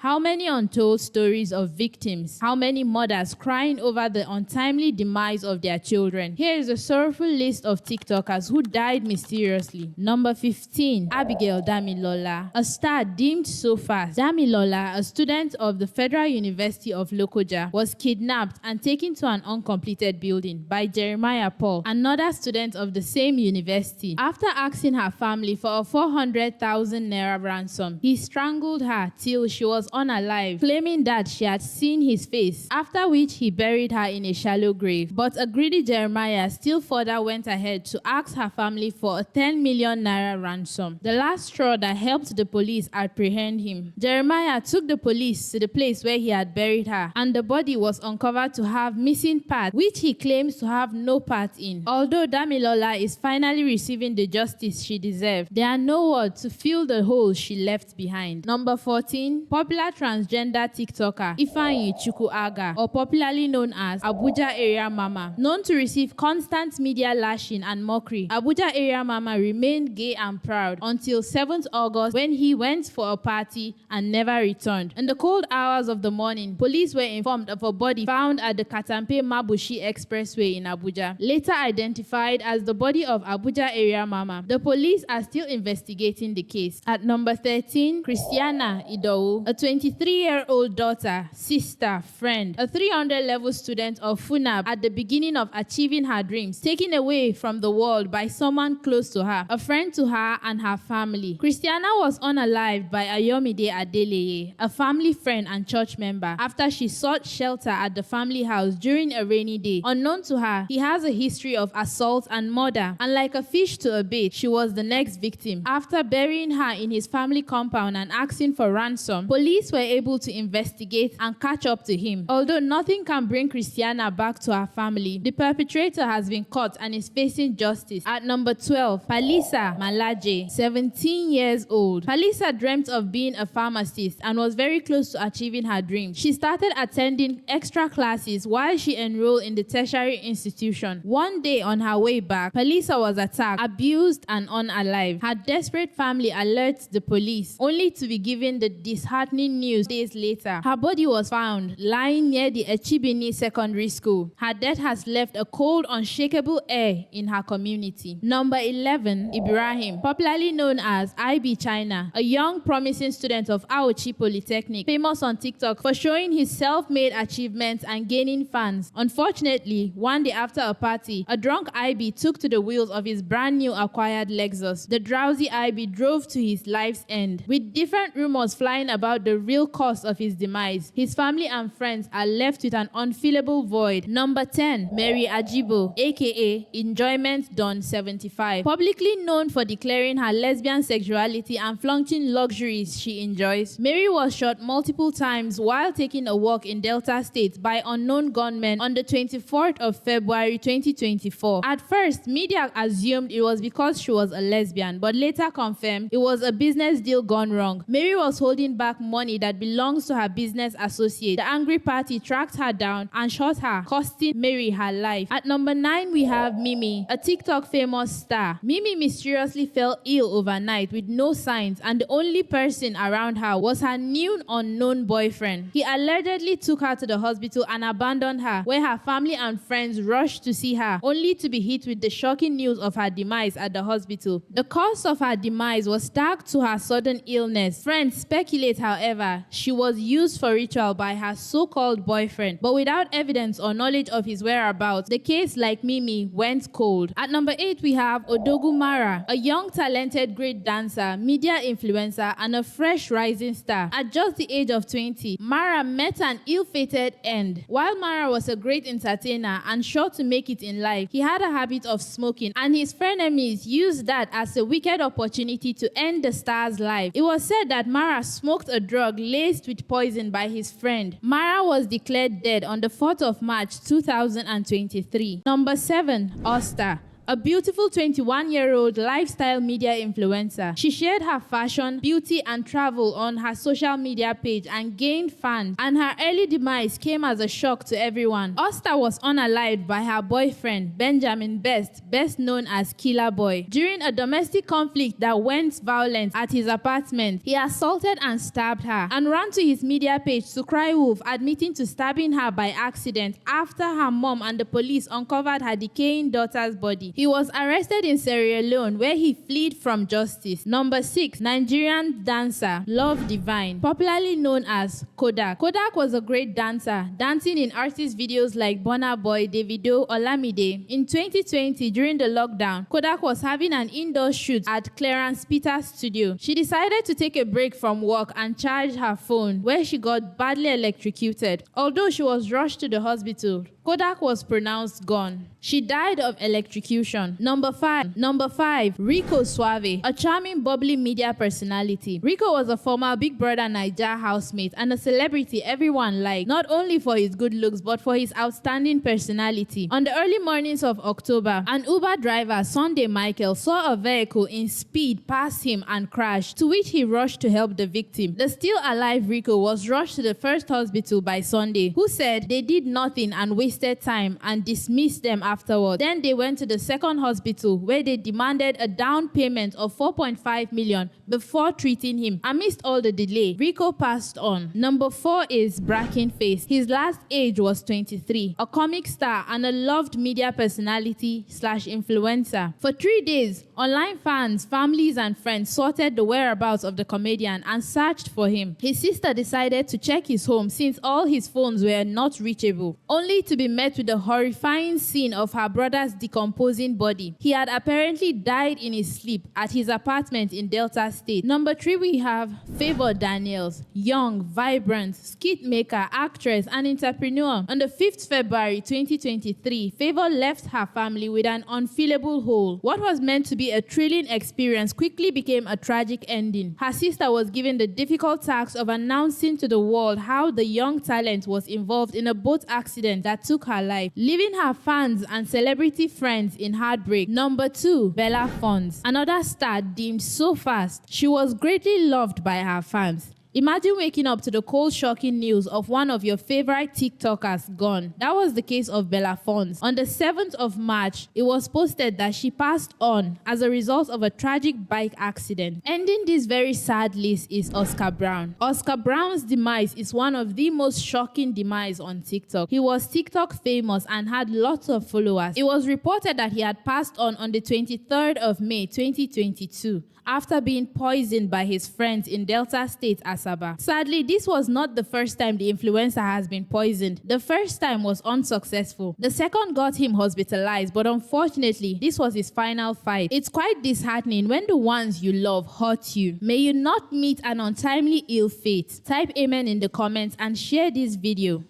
How many untold stories of victims? How many mothers crying over the untimely demise of their children? Here is a sorrowful list of TikTokers who died mysteriously. Number 15. Abigail Damilola. A star dimmed so fast. Damilola, a student of the Federal University of Lokoja, was kidnapped and taken to an uncompleted building by Jeremiah Paul, another student of the same university. After asking her family for a 400,000 naira ransom, he strangled her till she was unalive, claiming that she had seen his face, after which he buried her in a shallow grave. But a greedy Jeremiah still further went ahead to ask her family for a 10 million naira ransom, the last straw that helped the police apprehend him. Jeremiah took the police to the place where he had buried her, and the body was uncovered to have missing parts, which he claims to have no part in. Although Damilola is finally receiving the justice she deserved, there are no words to fill the holes she left behind. Number 14. Popular transgender TikToker Ifeanyi chukwuagu, or popularly known as Abuja Area Mama. Known to receive constant media lashing and mockery, Abuja Area Mama remained gay and proud until 7th August when he went for a party and never returned. In the cold hours of the morning, police were informed of a body found at the Katampe Mabushi Expressway in Abuja, later identified as the body of Abuja Area Mama. The police are still investigating the case. At number 13, Christiana Idowu, a 23-year-old daughter, sister, friend, a 300-level student of FUNAB at the beginning of achieving her dreams, taken away from the world by someone close to her, a friend to her and her family. Christiana was unalived by Ayomide Adeleye, a family friend and church member, after she sought shelter at the family house during a rainy day. Unknown to her, he has a history of assault and murder, and like a fish to a bait, she was the next victim. After burying her in his family compound and asking for ransom, police were able to investigate and catch up to him. Although nothing can bring Christiana back to her family, the perpetrator has been caught and is facing justice. At number 12, Palesa Malaji, 17 years old. Palesa dreamt of being a pharmacist and was very close to achieving her dream. She started attending extra classes while she enrolled in the tertiary institution. One day on her way back, Palesa was attacked, abused, and unalive. Her desperate family alerts the police, only to be given the disheartening news days later. Her body was found lying near the Echibini Secondary School. Her death has left a cold, unshakable air in her community. Number 11, Ibrahim, popularly known as IB China, a young promising student of Aochi Polytechnic, famous on TikTok for showing his self-made achievements and gaining fans. Unfortunately, one day after a party, a drunk IB took to the wheels of his brand new acquired Lexus. The drowsy IB drove to his life's end. With different rumors flying about the real cause of his demise, his family and friends are left with an unfillable void. Number 10, Mary Ajibo, aka Enjoyment Don 75, publicly known for declaring her lesbian sexuality and flaunting luxuries she enjoys. Mary was shot multiple times while taking a walk in Delta State by unknown gunmen on the 24th of February 2024. At first, media assumed it was because she was a lesbian, but later confirmed it was a business deal gone wrong. Mary was holding back money that belongs to her business associate. The angry party tracked her down and shot her, costing Mary her life. At number 9, we have Mimi, a TikTok famous star. Mimi mysteriously fell ill overnight with no signs, and the only person around her was her new unknown boyfriend. He allegedly took her to the hospital and abandoned her, where her family and friends rushed to see her, only to be hit with the shocking news of her demise at the hospital. The cause of her demise was tagged to her sudden illness. Friends speculate, however, she was used for ritual by her so-called boyfriend, but without evidence or knowledge of his whereabouts, the case, like Mimi, went cold. At number 8, we have Odogwu Mara, a young talented great dancer, media influencer, and a fresh rising star. At just the age of 20, Mara met an ill-fated end. While Mara was a great entertainer and sure to make it in life, he had a habit of smoking, and his frenemies used that as a wicked opportunity to end the star's life. It was said that Mara smoked a drug laced with poison by his friend. Mara was declared dead on the 4th of March 2023. Number 7, Austa, a beautiful 21-year-old lifestyle media influencer. She shared her fashion, beauty, and travel on her social media page and gained fans, and her early demise came as a shock to everyone. Austa was unalived by her boyfriend, Benjamin best known as Killer Boy. During a domestic conflict that went violent at his apartment, he assaulted and stabbed her and ran to his media page to cry wolf, admitting to stabbing her by accident after her mom and the police uncovered her decaying daughter's body. He was arrested in Sierra Leone, where he fled from justice. Number 6. Nigerian dancer Love Divine, popularly known as Kodak. Kodak was a great dancer, dancing in artist videos like Burna Boy, Davido, Olamide. In 2020, during the lockdown, Kodak was having an indoor shoot at Clarence Peters' studio. She decided to take a break from work and charge her phone, where she got badly electrocuted. Although she was rushed to the hospital, Kodak was pronounced gone. She died of electrocution. Number 5. Rico Swavey, a charming, bubbly media personality. Rico was a former Big Brother Naija housemate and a celebrity everyone liked, not only for his good looks but for his outstanding personality. On the early mornings of October, an Uber driver, Sunday Michael, saw a vehicle in speed pass him and crashed, to which he rushed to help the victim. The still alive Rico was rushed to the first hospital by Sunday, who said they did nothing and wasted time and dismissed them afterward. Then they went to the second hospital, where they demanded a down payment of 4.5 million before treating him. Amidst all the delay, Rico passed on. Number 4 is Brakin Face. His last age was 23, a comic star and a loved media personality / influencer. For 3 days, online fans, families, and friends sorted the whereabouts of the comedian and searched for him. His sister decided to check his home since all his phones were not reachable, only to be met with the horrifying scene of her brother's decomposing body. He had apparently died in his sleep at his apartment in Delta State. Number 3, we have Favour Daniel, young, vibrant, skit maker, actress, and entrepreneur. On the 5th February 2023, Favour left her family with an unfillable hole. What was meant to be a thrilling experience quickly became a tragic ending. Her sister was given the difficult task of announcing to the world how the young talent was involved in a boat accident that took her life, leaving her fans and celebrity friends in heartbreak. Number 2, Favour Fundz, another star deemed so fast. She was greatly loved by her fans. Imagine waking up to the cold, shocking news of one of your favorite TikTokers gone. That was the case of Favour Fundz. On the 7th of March, it was posted that she passed on as a result of a tragic bike accident. Ending this very sad list is Oscar Brown. Oscar Brown's demise is one of the most shocking demise on TikTok. He was TikTok famous and had lots of followers. It was reported that he had passed on the 23rd of May 2022. After being poisoned by his friends in Delta State, Asaba. Sadly, this was not the first time the influencer has been poisoned. The first time was unsuccessful. The second got him hospitalized, but unfortunately, this was his final fight. It's quite disheartening when the ones you love hurt you. May you not meet an untimely ill fate. Type amen in the comments and share this video.